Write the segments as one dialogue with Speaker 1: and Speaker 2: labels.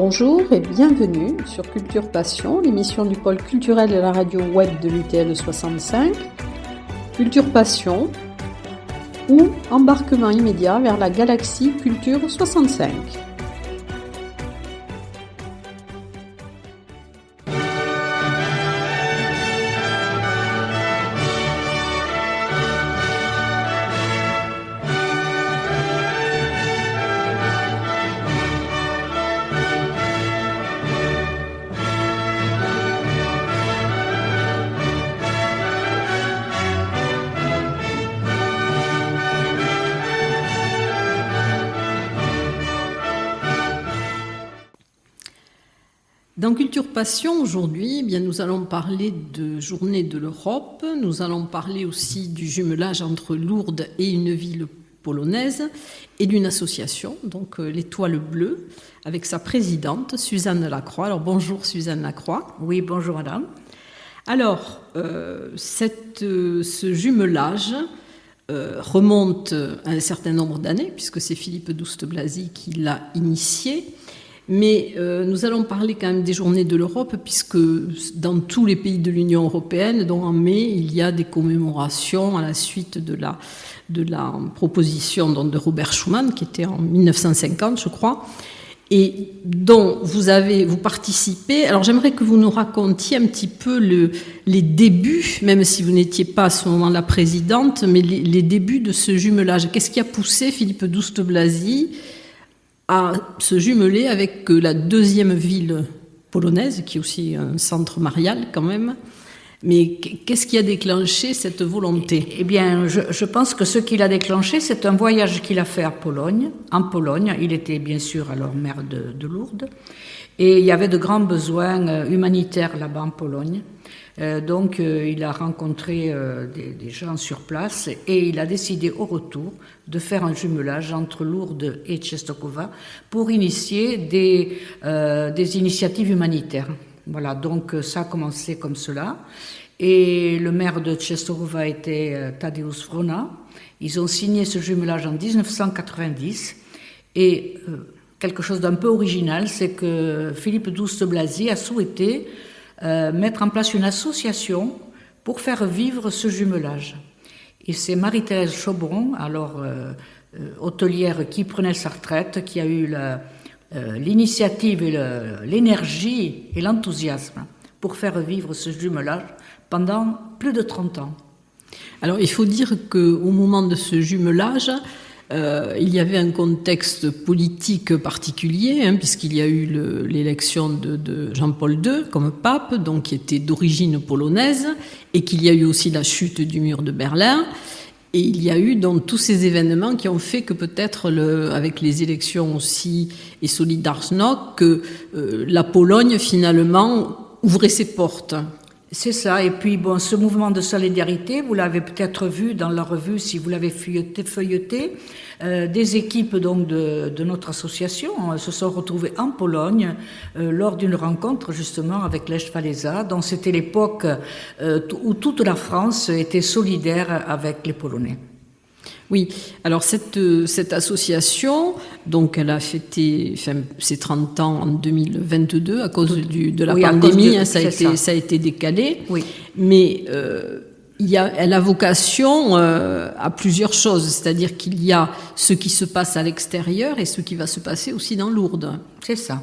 Speaker 1: Bonjour et bienvenue sur Culture Passion, l'émission du pôle culturel de la radio web de l'UTL 65. Culture Passion ou embarquement immédiat vers la galaxie Culture 65. Dans Culture Passion, aujourd'hui, eh bien, nous allons parler de Journée de l'Europe. Nous allons parler aussi du jumelage entre Lourdes et une ville polonaise et d'une association, donc l'Étoile Bleue, avec sa présidente, Suzanne Lacroix. Alors bonjour Suzanne Lacroix.
Speaker 2: Oui, bonjour madame.
Speaker 1: Alors, ce jumelage remonte à un certain nombre d'années, puisque c'est Philippe Douste-Blazy qui l'a initié. Mais nous allons parler quand même des Journées de l'Europe, puisque dans tous les pays de l'Union européenne, dont en mai, il y a des commémorations à la suite de la proposition de Robert Schuman, qui était en 1950, je crois, et dont vous participez. Alors j'aimerais que vous nous racontiez un petit peu les débuts, même si vous n'étiez pas à ce moment-là présidente, mais les débuts de ce jumelage. Qu'est-ce qui a poussé Philippe Douste-Blazy à se jumeler avec la deuxième ville polonaise, qui est aussi un centre marial quand même. Mais qu'est-ce qui a déclenché cette volonté ?
Speaker 2: Eh bien, je pense que ce qui l'a déclenché, c'est un voyage qu'il a fait en Pologne. Il était bien sûr alors maire de Lourdes. Et il y avait de grands besoins humanitaires là-bas en Pologne. Donc, il a rencontré des gens sur place et il a décidé au retour de faire un jumelage entre Lourdes et Częstochowa pour initier des initiatives humanitaires. Voilà, donc ça a commencé comme cela. Et le maire de Częstochowa était Tadeusz Wrona. Ils ont signé ce jumelage en 1990 et quelque chose d'un peu original, c'est que Philippe Douste-Blazy a souhaité mettre en place une association pour faire vivre ce jumelage. Et c'est Marie-Thérèse Chaubron, alors hôtelière qui prenait sa retraite, qui a eu l'initiative et l'énergie et l'enthousiasme pour faire vivre ce jumelage pendant plus de 30 ans.
Speaker 1: Alors il faut dire qu'au moment de ce jumelage, il y avait un contexte politique particulier, puisqu'il y a eu l'élection de Jean-Paul II comme pape, donc qui était d'origine polonaise, et qu'il y a eu aussi la chute du mur de Berlin. Et il y a eu donc tous ces événements qui ont fait que peut-être, avec les élections aussi et Solidarność, que la Pologne finalement ouvrait ses portes.
Speaker 2: C'est ça, et puis bon, ce mouvement de solidarité, vous l'avez peut-être vu dans la revue si vous l'avez feuilleté, des équipes donc de notre association se sont retrouvées en Pologne lors d'une rencontre justement avec Lech Walesa, dont c'était l'époque où toute la France était solidaire avec les Polonais.
Speaker 1: Oui, alors cette association, donc elle a fêté ses 30 ans en 2022 à cause de la pandémie, ça a été décalé,
Speaker 2: oui.
Speaker 1: Mais elle a vocation à plusieurs choses, c'est-à-dire qu'il y a ce qui se passe à l'extérieur et ce qui va se passer aussi dans Lourdes.
Speaker 2: C'est ça.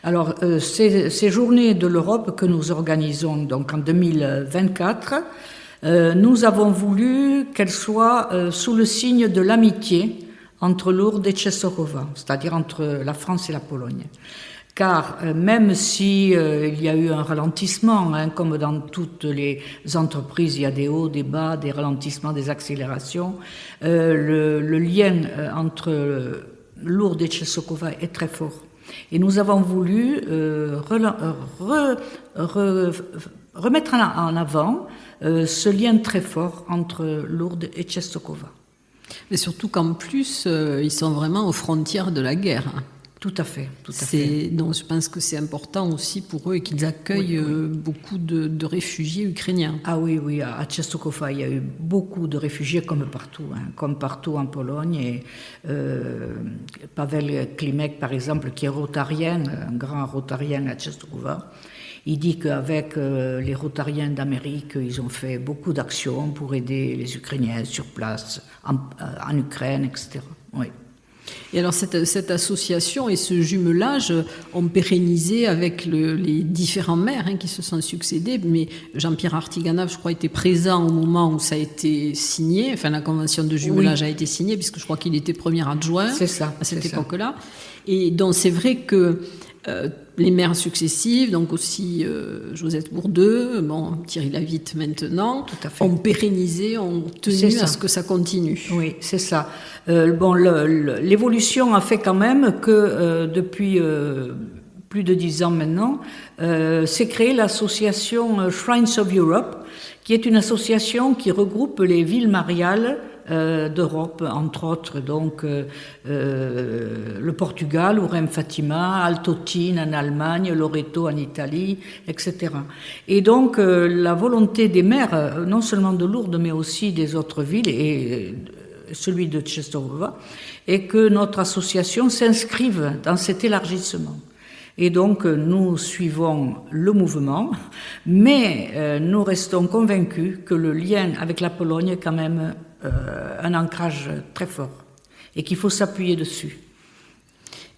Speaker 2: Alors, ces journées de l'Europe que nous organisons donc en 2024, nous avons voulu qu'elles soient sous le signe de l'amitié entre Lourdes et Częstochowa, c'est-à-dire entre la France et la Pologne. Car même si il y a eu un ralentissement, comme dans toutes les entreprises, il y a des hauts, des bas, des ralentissements, des accélérations, le lien entre Lourdes et Częstochowa est très fort. Et nous avons voulu remettre en avant ce lien très fort entre Lourdes et Częstochowa.
Speaker 1: Mais surtout qu'en plus, ils sont vraiment aux frontières de la guerre.
Speaker 2: Tout à fait, tout à fait.
Speaker 1: Donc, je pense que c'est important aussi pour eux et qu'ils accueillent beaucoup de réfugiés ukrainiens.
Speaker 2: Ah oui, oui, à Częstochowa, il y a eu beaucoup de réfugiés comme partout en Pologne. Et Paweł Klimek, par exemple, qui est rotarien, un grand rotarien à Częstochowa, il dit qu'avec les rotariens d'Amérique, ils ont fait beaucoup d'actions pour aider les Ukrainiens sur place, en Ukraine, etc. Oui.
Speaker 1: Et alors cette association et ce jumelage ont pérennisé avec les différents maires qui se sont succédés, mais Jean-Pierre Artiganov, je crois, était présent au moment où ça a été signé, enfin la convention de jumelage a été signée, puisque je crois qu'il était premier adjoint à cette époque-là. Et donc c'est vrai que les maires successifs, donc aussi Josette Bourdeux, Thierry Lavitte maintenant, ont pérennisé, ont tenu à ce que ça continue.
Speaker 2: Oui, c'est ça. L'évolution a fait quand même que depuis plus de 10 ans maintenant, s'est créée l'association Shrines of Europe, qui est une association qui regroupe les villes mariales d'Europe, entre autres donc le Portugal, Ourem Fatima, Altotine en Allemagne, Loreto en Italie, etc. Et donc la volonté des maires, non seulement de Lourdes mais aussi des autres villes et celui de Częstochowa, est que notre association s'inscrive dans cet élargissement. Et donc, nous suivons le mouvement, mais nous restons convaincus que le lien avec la Pologne est quand même un ancrage très fort et qu'il faut s'appuyer dessus.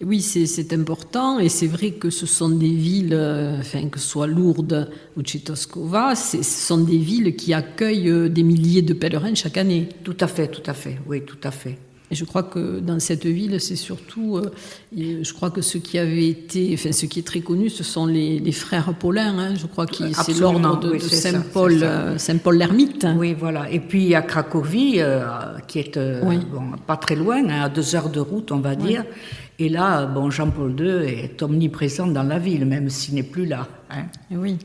Speaker 1: Oui, c'est important et c'est vrai que ce sont des villes, que ce soit Lourdes ou Częstochowa, ce sont des villes qui accueillent des milliers de pèlerins chaque année.
Speaker 2: Tout à fait, oui, tout à fait.
Speaker 1: Et je crois que dans cette ville, c'est surtout, je crois que ce qui est très connu, ce sont les frères Paulins. Je crois que c'est l'ordre de Saint-Paul, Saint-Paul l'Ermite.
Speaker 2: Oui, voilà. Et puis à Cracovie, qui est pas très loin, à 2 heures de route, on va dire. Et là, Jean-Paul II est omniprésent dans la ville, même s'il n'est plus là.
Speaker 1: Oui.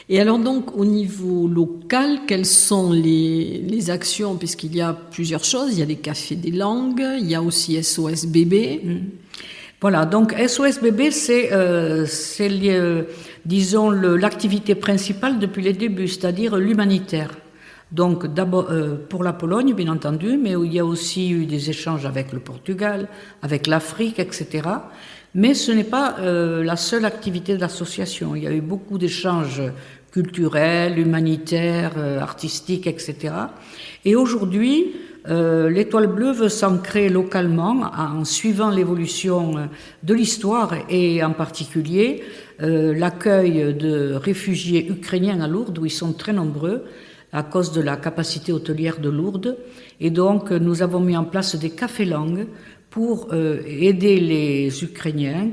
Speaker 1: Et alors donc, au niveau local, quelles sont les actions? Puisqu'il y a plusieurs choses. Il y a les cafés des langues, il y a aussi SOS Bébé.
Speaker 2: Voilà, donc SOS Bébé, c'est disons, l'activité principale depuis les débuts, c'est-à-dire l'humanitaire. Donc d'abord pour la Pologne, bien entendu, mais il y a aussi eu des échanges avec le Portugal, avec l'Afrique, etc. Mais ce n'est pas la seule activité de l'association. Il y a eu beaucoup d'échanges culturels, humanitaires, artistiques, etc. Et aujourd'hui, l'Étoile Bleue veut s'ancrer localement en suivant l'évolution de l'histoire et en particulier l'accueil de réfugiés ukrainiens à Lourdes, où ils sont très nombreux à cause de la capacité hôtelière de Lourdes. Et donc, nous avons mis en place des cafés langues pour aider les Ukrainiens.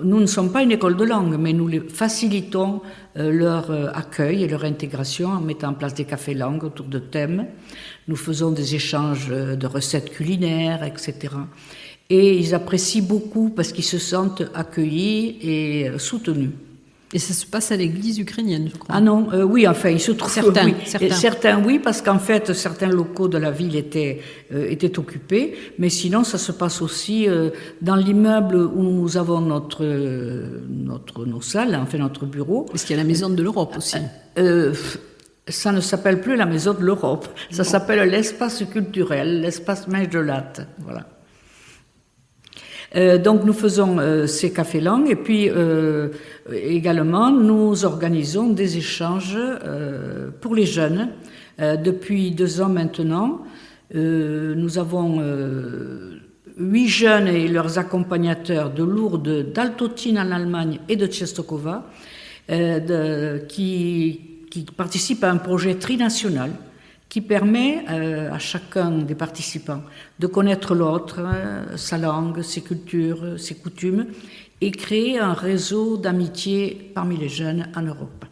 Speaker 2: Nous ne sommes pas une école de langue, mais nous facilitons leur accueil et leur intégration en mettant en place des cafés langues autour de thèmes. Nous faisons des échanges de recettes culinaires, etc. Et ils apprécient beaucoup parce qu'ils se sentent accueillis et soutenus.
Speaker 1: Et ça se passe à l'église ukrainienne, je crois.
Speaker 2: Ah non, oui, enfin, il se trouve...
Speaker 1: Certains,
Speaker 2: oui, parce qu'en fait, certains locaux de la ville étaient occupés, mais sinon, ça se passe aussi dans l'immeuble où nous avons nos salles, enfin notre bureau.
Speaker 1: Parce qu'il y a la Maison de l'Europe aussi.
Speaker 2: Ça ne s'appelle plus la Maison de l'Europe, ça s'appelle l'espace culturel, l'espace Mejdolat, voilà. Donc nous faisons ces cafés langues et puis également nous organisons des échanges pour les jeunes. Depuis 2 ans maintenant, nous avons 8 jeunes et leurs accompagnateurs de Lourdes, d'Altotine en Allemagne et de Częstochowa qui participent à un projet trinational qui permet à chacun des participants de connaître l'autre, sa langue, ses cultures, ses coutumes, et créer un réseau d'amitié parmi les jeunes en Europe.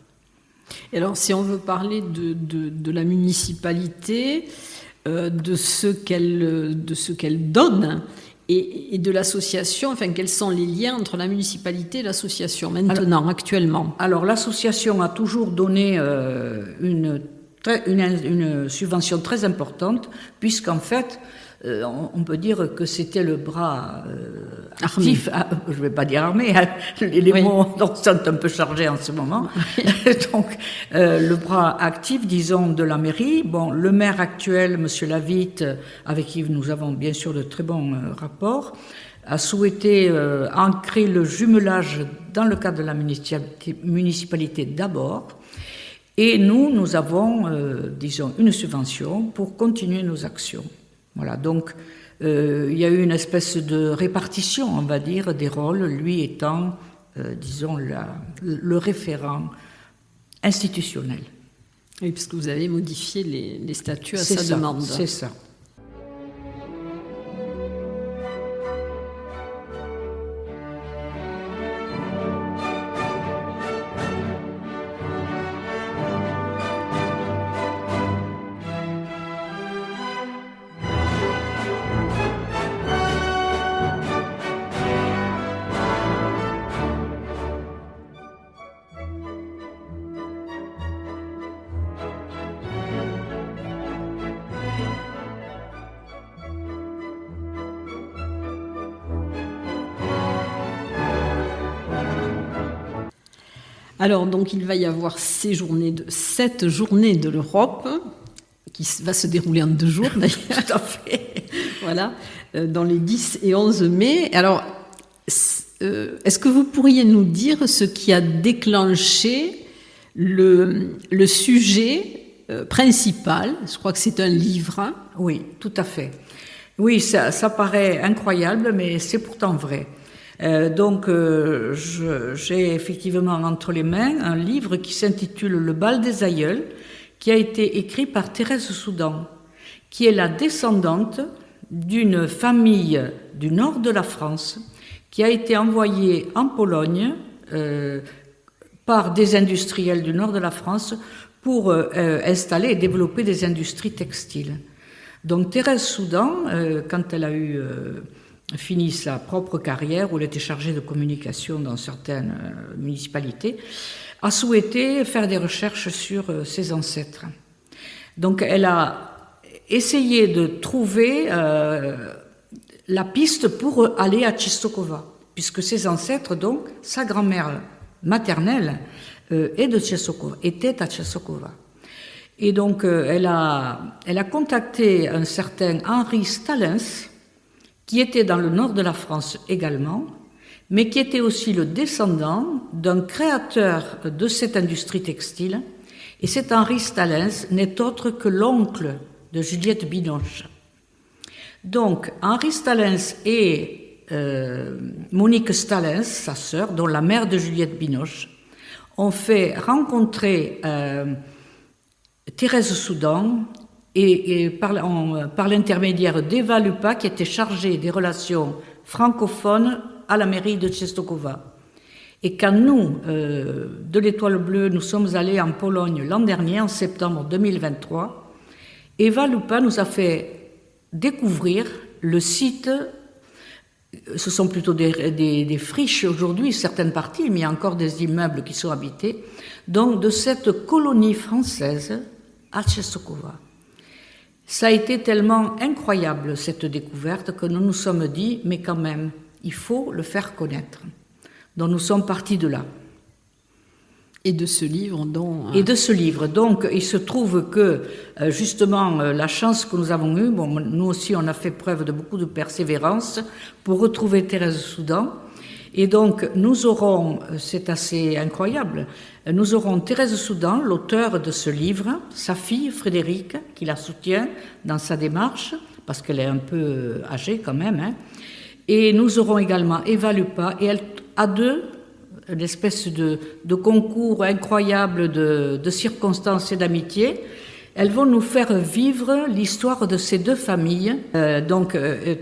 Speaker 1: Et alors, si on veut parler de la municipalité, de ce qu'elle donne, et de l'association, enfin, quels sont les liens entre la municipalité et l'association maintenant, actuellement?
Speaker 2: Alors, l'association a toujours donné une subvention très importante, puisqu'en fait, on peut dire que c'était le bras actif, je ne vais pas dire armé, hein, les mots sont un peu chargés en ce moment. Donc, le bras actif, disons, de la mairie. Bon, le maire actuel, M. Lavitte, avec qui nous avons bien sûr de très bons rapports, a souhaité ancrer le jumelage dans le cadre de la municipalité d'abord. Et nous avons, disons, une subvention pour continuer nos actions. Voilà, donc il y a eu une espèce de répartition, on va dire, des rôles, lui étant, disons, le référent institutionnel.
Speaker 1: Oui, parce que vous avez modifié les statuts à sa demande.
Speaker 2: C'est ça.
Speaker 1: Alors, donc, il va y avoir cette journée de l'Europe, qui va se dérouler en 2 jours, d'ailleurs.
Speaker 2: Tout à fait.
Speaker 1: Voilà, dans les 10 et 11 mai. Alors, est-ce que vous pourriez nous dire ce qui a déclenché le sujet principal? Je crois que c'est un livre. Hein?
Speaker 2: Oui, tout à fait. Oui, ça paraît incroyable, mais c'est pourtant vrai. Donc, j'ai effectivement entre les mains un livre qui s'intitule Le bal des aïeuls, qui a été écrit par Thérèse Soudan, qui est la descendante d'une famille du nord de la France, qui a été envoyée en Pologne par des industriels du nord de la France pour installer et développer des industries textiles. Donc, Thérèse Soudan, quand elle a eu fini sa propre carrière, où elle était chargée de communication dans certaines municipalités, a souhaité faire des recherches sur ses ancêtres. Donc elle a essayé de trouver la piste pour aller à Czestochowa, puisque ses ancêtres, donc sa grand-mère maternelle, était à Czestochowa. Et donc elle a contacté un certain Henri Stalens, qui était dans le nord de la France également, mais qui était aussi le descendant d'un créateur de cette industrie textile. Et cet Henri Stalens n'est autre que l'oncle de Juliette Binoche. Donc, Henri Stalens et Monique Stalens, sa sœur, dont la mère de Juliette Binoche, ont fait rencontrer Thérèse Soudan et par l'intermédiaire d'Eva Lupa, qui était chargée des relations francophones à la mairie de Czestochowa. Et quand nous, de l'Étoile Bleue, nous sommes allés en Pologne l'an dernier, en septembre 2023, Eva Lupa nous a fait découvrir le site. Ce sont plutôt des friches aujourd'hui, certaines parties, mais il y a encore des immeubles qui sont habités, donc de cette colonie française à Czestochowa. Ça a été tellement incroyable, cette découverte, que nous nous sommes dit, mais quand même, il faut le faire connaître. Donc nous sommes partis de là.
Speaker 1: Et de ce livre dont...
Speaker 2: Et de ce livre. Donc il se trouve que, justement, la chance que nous avons eue, bon, nous aussi on a fait preuve de beaucoup de persévérance pour retrouver Thérèse Soudan. Et donc nous aurons, c'est assez incroyable, nous aurons Thérèse Soudan, l'auteur de ce livre, sa fille Frédérique, qui la soutient dans sa démarche, parce qu'elle est un peu âgée quand même, hein. Et nous aurons également Eva Lupa, et elle a deux, une espèce de concours incroyable de circonstances et d'amitié. Elles vont nous faire vivre l'histoire de ces deux familles,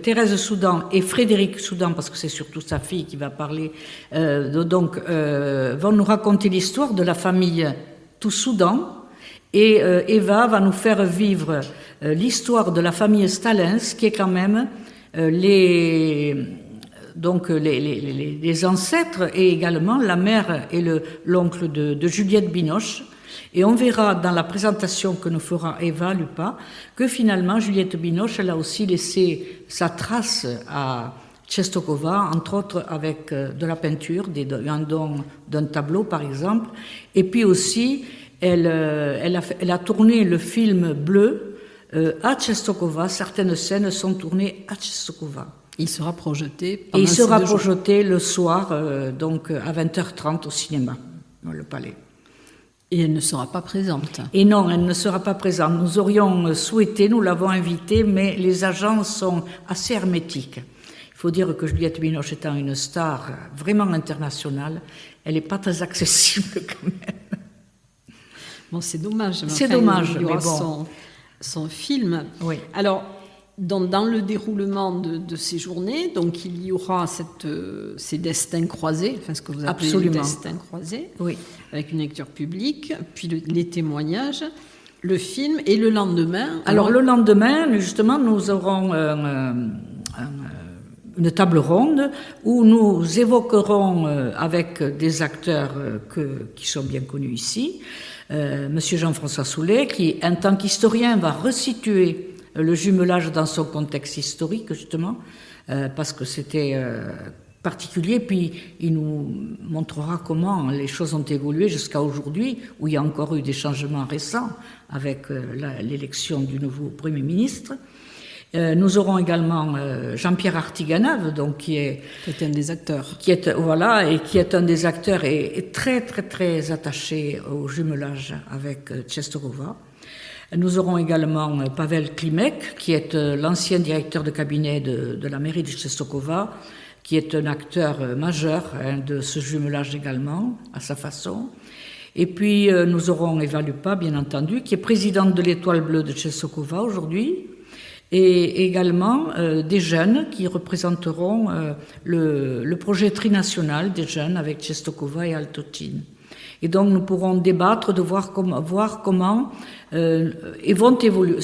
Speaker 2: Thérèse Soudan et Frédéric Soudan, parce que c'est surtout sa fille qui va parler, vont nous raconter l'histoire de la famille Soudan, et Eva va nous faire vivre l'histoire de la famille Stalens, qui est quand même les ancêtres et également la mère et l'oncle de Juliette Binoche, Et on verra dans la présentation que nous fera Eva Lupa que finalement Juliette Binoche, elle a aussi laissé sa trace à Czestochowa, entre autres avec de la peinture, un don d'un tableau par exemple. Et puis aussi, elle a tourné le film Bleu à Czestochowa. Certaines scènes sont tournées à Czestochowa.
Speaker 1: Il sera projeté
Speaker 2: Et il sera projeté le soir, donc à 20h30 au cinéma, dans le Palais.
Speaker 1: Et elle ne sera pas présente.
Speaker 2: Et non, elle ne sera pas présente. Nous aurions souhaité, nous l'avons invitée, mais les agences sont assez hermétiques. Il faut dire que Juliette Binoche étant une star vraiment internationale, elle n'est pas très accessible quand même.
Speaker 1: Bon, c'est dommage.
Speaker 2: C'est dommage,
Speaker 1: il y aura
Speaker 2: mais bon.
Speaker 1: son film.
Speaker 2: Oui.
Speaker 1: Alors, dans le déroulement de ces journées, donc il y aura ces destins croisés, enfin ce que vous appelez les destins croisés,
Speaker 2: oui.
Speaker 1: Avec une lecture publique, puis les témoignages, le film, et le lendemain...
Speaker 2: Alors le lendemain, justement, nous aurons une table ronde où nous évoquerons avec des acteurs qui sont bien connus ici, Monsieur Jean-François Soulet, qui, en tant qu'historien, va resituer le jumelage dans son contexte historique, justement, parce que c'était particulier, puis il nous montrera comment les choses ont évolué jusqu'à aujourd'hui, où il y a encore eu des changements récents avec l'élection du nouveau Premier ministre. Nous aurons également Jean-Pierre Artiganave, donc qui est
Speaker 1: un des acteurs.
Speaker 2: Qui est un des acteurs et très, très, très attaché au jumelage avec Czestochowa. Nous aurons également Pavel Klimek, qui est l'ancien directeur de cabinet de la mairie de Czestochowa, qui est un acteur majeur de ce jumelage également, à sa façon. Et puis nous aurons Eva Lupa, bien entendu, qui est présidente de l'Étoile bleue de Czestochowa aujourd'hui, et également des jeunes qui représenteront le projet trinational des jeunes avec Czestochowa et Altötting. Et donc nous pourrons débattre de voir comment évoluent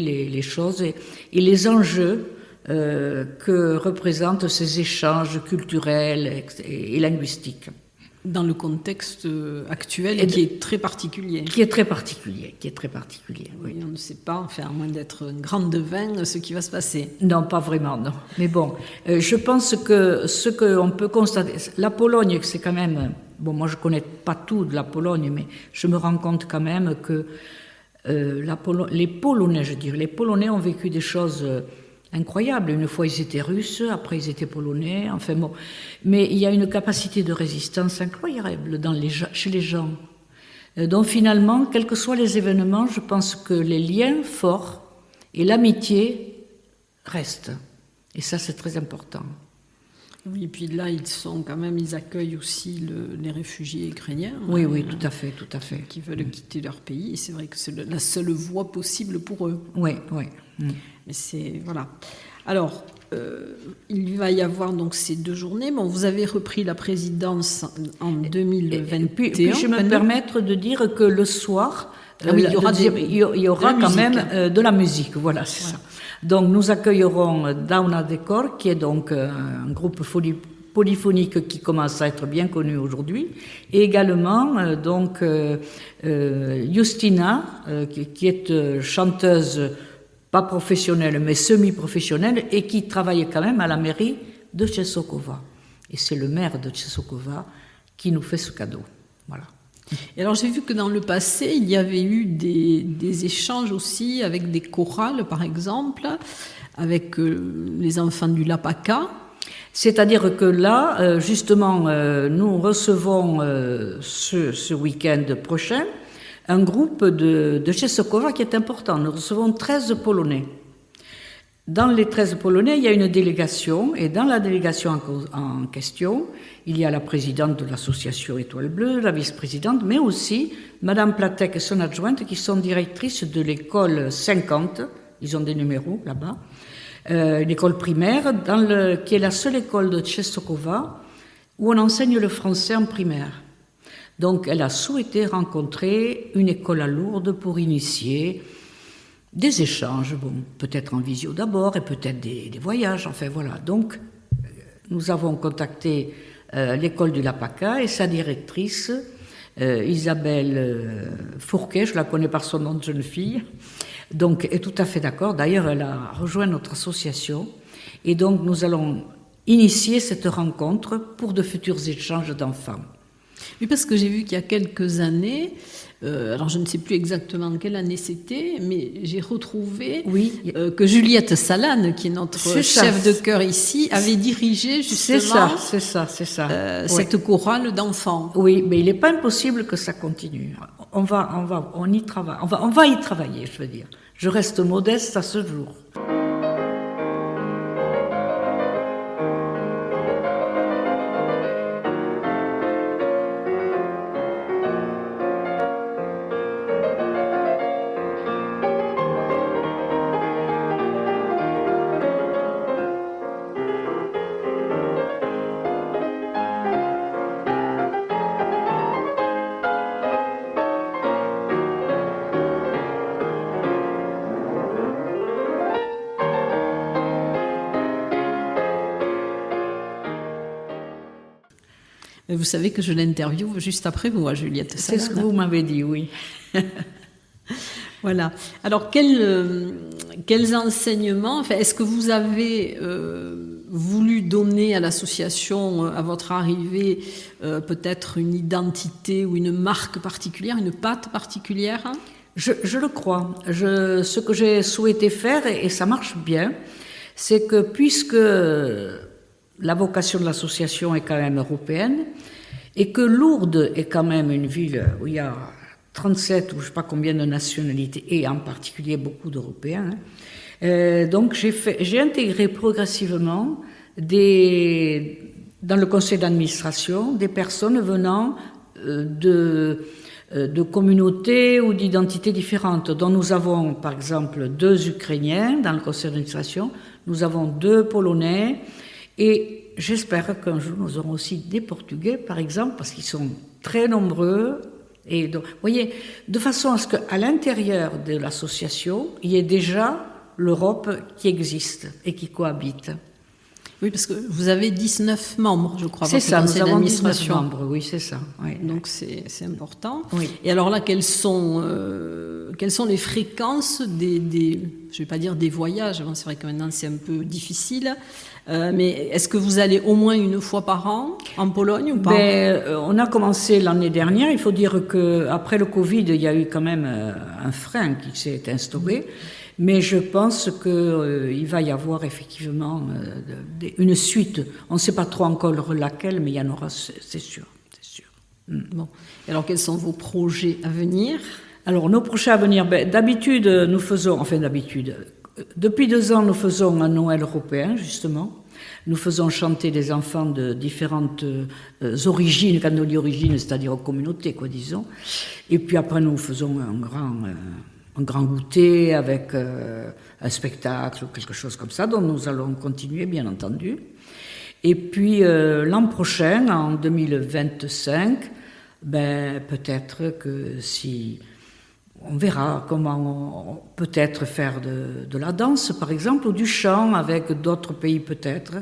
Speaker 2: les choses et les enjeux que représentent ces échanges culturels et linguistiques.
Speaker 1: Dans le contexte actuel qui est très particulier.
Speaker 2: Qui est très particulier, oui.
Speaker 1: On ne sait pas, enfin, à moins d'être une grande devin, ce qui va se passer.
Speaker 2: Non, pas vraiment, non. Mais bon, je pense que ce qu'on peut constater... La Pologne, c'est quand même... Bon, moi, je ne connais pas tout de la Pologne, mais je me rends compte quand même que les Polonais ont vécu des choses... incroyable. Une fois, ils étaient russes, après, ils étaient polonais, enfin bon. Mais il y a une capacité de résistance incroyable chez les gens. Donc finalement, quels que soient les événements, je pense que les liens forts et l'amitié restent. Et ça, c'est très important.
Speaker 1: Oui, et puis là, ils accueillent aussi les réfugiés ukrainiens.
Speaker 2: Oui, tout à fait.
Speaker 1: Qui veulent quitter leur pays. Et c'est vrai que c'est la seule voie possible pour eux.
Speaker 2: Oui.
Speaker 1: Mais voilà. Alors, il va y avoir donc ces 2 journées. Bon, vous avez repris la présidence en 2021.
Speaker 2: Puis je me permettre de dire que le soir,
Speaker 1: il y aura
Speaker 2: quand même de la musique. Voilà, c'est ça. Donc, nous accueillerons Dauna Decor, qui est donc un groupe polyphonique qui commence à être bien connu aujourd'hui, et également Justina, qui est chanteuse pas professionnelle, mais semi-professionnelle, et qui travaille quand même à la mairie de Czestochowa. Et c'est le maire de Czestochowa qui nous fait ce cadeau. Voilà.
Speaker 1: Et alors j'ai vu que dans le passé, il y avait eu des échanges aussi avec des chorales, par exemple, avec les enfants du Lapaka.
Speaker 2: C'est-à-dire que là, justement, nous recevons ce week-end prochain un groupe de Czestochowa qui est important. Nous recevons 13 Polonais. Dans les 13 Polonais, il y a une délégation, et dans la délégation en question, il y a la présidente de l'association Étoile Bleue, la vice-présidente, mais aussi Madame Platek et son adjointe, qui sont directrices de l'école 50, ils ont des numéros là-bas, une école primaire, qui est la seule école de Czestochowa où on enseigne le français en primaire. Donc, elle a souhaité rencontrer une école à Lourdes pour initier des échanges, peut-être en visio d'abord, et peut-être des voyages, enfin voilà. Donc, nous avons contacté l'école du Lapaka et sa directrice, Isabelle Fourquet, je la connais par son nom de jeune fille, donc est tout à fait d'accord. D'ailleurs, elle a rejoint notre association et donc nous allons initier cette rencontre pour de futurs échanges d'enfants.
Speaker 1: Oui, parce que j'ai vu qu'il y a quelques années, alors je ne sais plus exactement quelle année c'était, mais j'ai retrouvé que Juliette Salane, qui est notre chef de chœur ici, avait dirigé justement
Speaker 2: c'est ça.
Speaker 1: cette chorale d'enfants.
Speaker 2: Oui, mais il n'est pas impossible que ça continue. On y travaille. On va y travailler, je veux dire. Je reste modeste à ce jour.
Speaker 1: Vous savez que je l'interviewe juste après vous, Juliette Salane.
Speaker 2: C'est ce que vous m'avez dit, oui.
Speaker 1: Voilà. Alors, quels enseignements, enfin, est-ce que vous avez voulu donner à l'association, à votre arrivée, peut-être une identité ou une marque particulière, une patte particulière, hein?
Speaker 2: Je le crois. Ce que j'ai souhaité faire, et ça marche bien, c'est que puisque la vocation de l'association est quand même européenne, et que Lourdes est quand même une ville où il y a 37 ou je ne sais pas combien de nationalités, et en particulier beaucoup d'Européens, donc j'ai intégré progressivement dans le conseil d'administration des personnes venant de communautés ou d'identités différentes, dont nous avons par exemple 2 Ukrainiens dans le conseil d'administration, nous avons 2 Polonais, et j'espère qu'un jour nous aurons aussi des Portugais, par exemple, parce qu'ils sont très nombreux. Et donc, vous voyez, de façon à ce qu'à l'intérieur de l'association, il y ait déjà l'Europe qui existe et qui cohabite.
Speaker 1: Oui, parce que vous avez 19 membres, je crois.
Speaker 2: C'est ça, nous avons 19
Speaker 1: d'administration.
Speaker 2: membres, oui, c'est ça. Oui.
Speaker 1: Donc c'est important.
Speaker 2: Oui.
Speaker 1: Et alors là, quelles sont les fréquences je ne vais pas dire des voyages, c'est vrai que maintenant c'est un peu difficile, mais est-ce que vous allez au moins une fois par an en Pologne ou pas?
Speaker 2: On a commencé l'année dernière. Il faut dire qu'après le Covid, il y a eu quand même un frein qui s'est instauré. Mais je pense qu'il va y avoir effectivement une suite. On ne sait pas trop encore laquelle, mais il y en aura, c'est sûr.
Speaker 1: Bon. Et alors, quels sont vos projets à venir?
Speaker 2: Alors, nos projets à venir, d'habitude, depuis 2 ans, nous faisons un Noël européen, justement. Nous faisons chanter des enfants de différentes origines, quand on dit origines, c'est-à-dire communautés, disons. Et puis après, nous faisons un grand goûter avec un spectacle ou quelque chose comme ça, dont nous allons continuer, bien entendu. Et puis, l'an prochain, en 2025, peut-être que si... On verra comment peut-être faire de la danse, par exemple, ou du chant avec d'autres pays peut-être.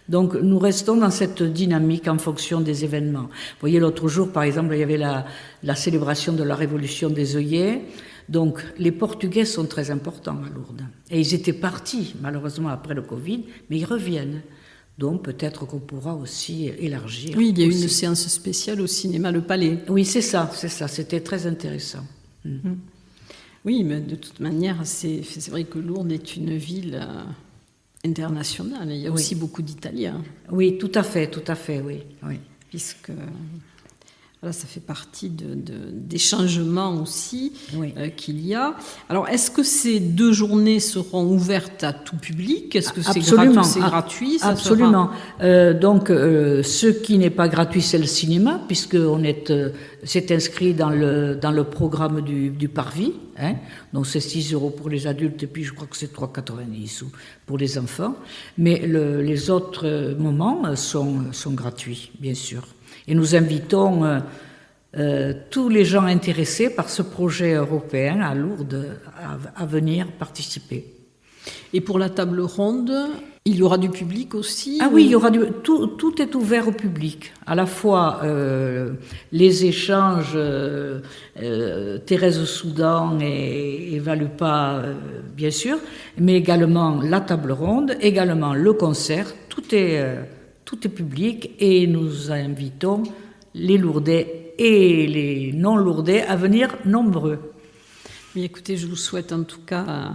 Speaker 2: Donc nous restons dans cette dynamique en fonction des événements. Vous voyez, l'autre jour, par exemple, il y avait la célébration de la révolution des œillets. Donc les Portugais sont très importants à Lourdes. Et ils étaient partis, malheureusement, après le Covid, mais ils reviennent. Donc peut-être qu'on pourra aussi élargir.
Speaker 1: Oui, il y a eu une séance spéciale au cinéma Le Palais.
Speaker 2: Oui, c'est ça. C'était très intéressant.
Speaker 1: Oui, mais de toute manière, c'est vrai que Lourdes est une ville internationale. Il y a aussi beaucoup d'Italiens.
Speaker 2: Oui, tout à fait, oui.
Speaker 1: Puisque voilà, ça fait partie des changements aussi qu'il y a. Alors, est-ce que ces 2 journées seront ouvertes à tout public? Est-ce que c'est gratuit?
Speaker 2: Absolument. Donc, ce qui n'est pas gratuit, c'est le cinéma, puisque c'est inscrit dans le programme du Parvis. Donc, c'est 6 € pour les adultes, et puis je crois que c'est 3,90 € pour les enfants. Mais les autres moments sont gratuits, bien sûr. Et nous invitons tous les gens intéressés par ce projet européen à Lourdes à venir participer.
Speaker 1: Et pour la table ronde, Il y aura du public aussi?
Speaker 2: Ah oui, il y aura tout est ouvert au public. À la fois les échanges, Thérèse Soudan et Valupa, bien sûr, mais également la table ronde, également le concert. Tout est public et nous invitons les Lourdais et les non-Lourdais à venir nombreux.
Speaker 1: Mais écoutez, je vous souhaite en tout cas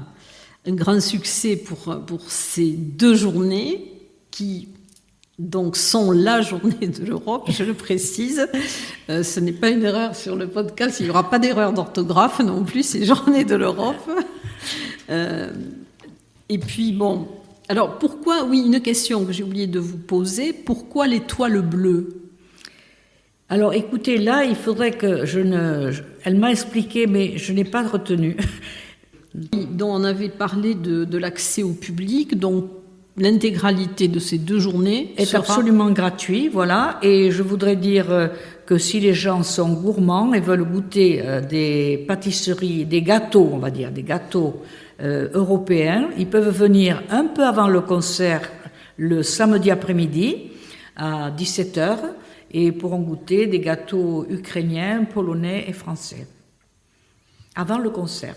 Speaker 1: un grand succès pour ces 2 journées qui donc sont la journée de l'Europe, je le précise. Ce n'est pas une erreur sur le podcast, il n'y aura pas d'erreur d'orthographe non plus, c'est journée de l'Europe. Et puis bon, alors pourquoi, oui, une question que j'ai oublié de vous poser, pourquoi l'étoile bleue?
Speaker 2: Alors écoutez, là, il faudrait que elle m'a expliqué, mais je n'ai pas retenu.
Speaker 1: Dont on avait parlé de l'accès au public, donc l'intégralité de ces 2 journées
Speaker 2: est absolument gratuit, voilà. Et je voudrais dire que si les gens sont gourmands et veulent goûter des pâtisseries, des gâteaux, on va dire, des gâteaux européens, ils peuvent venir un peu avant le concert le samedi après-midi à 17h et pourront goûter des gâteaux ukrainiens, polonais et français avant le concert.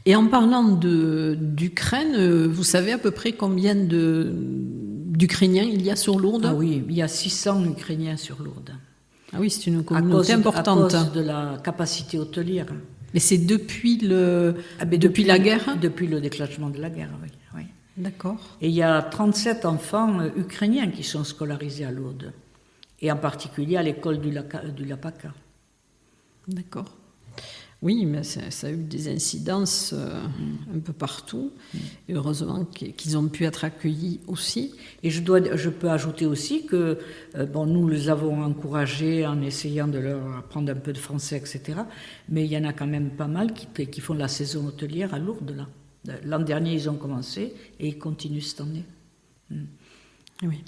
Speaker 1: Et en parlant d'Ukraine, vous savez à peu près combien d'Ukrainiens il y a sur Lourdes?
Speaker 2: Ah oui, il y a 600 Ukrainiens sur Lourdes.
Speaker 1: Ah oui, c'est une communauté importante.
Speaker 2: À cause de la capacité hôtelière.
Speaker 1: Mais c'est depuis la guerre?
Speaker 2: Depuis le déclenchement de la guerre, oui.
Speaker 1: D'accord.
Speaker 2: Et il y a 37 enfants ukrainiens qui sont scolarisés à Lourdes. Et en particulier à l'école du Lapaka.
Speaker 1: D'accord. Oui, mais ça a eu des incidences un peu partout. Et heureusement qu'ils ont pu être accueillis aussi.
Speaker 2: Et je peux ajouter aussi que nous les avons encouragés en essayant de leur apprendre un peu de français, etc. Mais il y en a quand même pas mal qui font la saison hôtelière à Lourdes, là. L'an dernier, ils ont commencé et ils continuent cette année.
Speaker 1: Oui.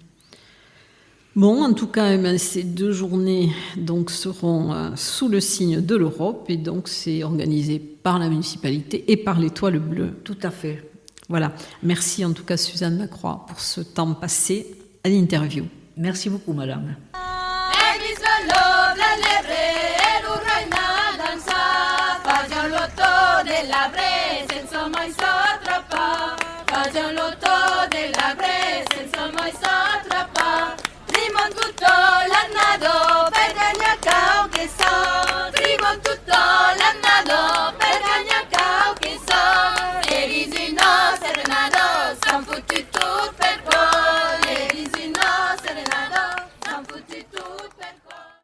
Speaker 1: Bon, en tout cas, ces 2 journées donc, seront sous le signe de l'Europe et donc c'est organisé par la municipalité et par l'Étoile Bleue.
Speaker 2: Tout à fait.
Speaker 1: Voilà. Merci en tout cas Suzanne Lacroix pour ce temps passé à l'interview.
Speaker 2: Merci beaucoup, madame.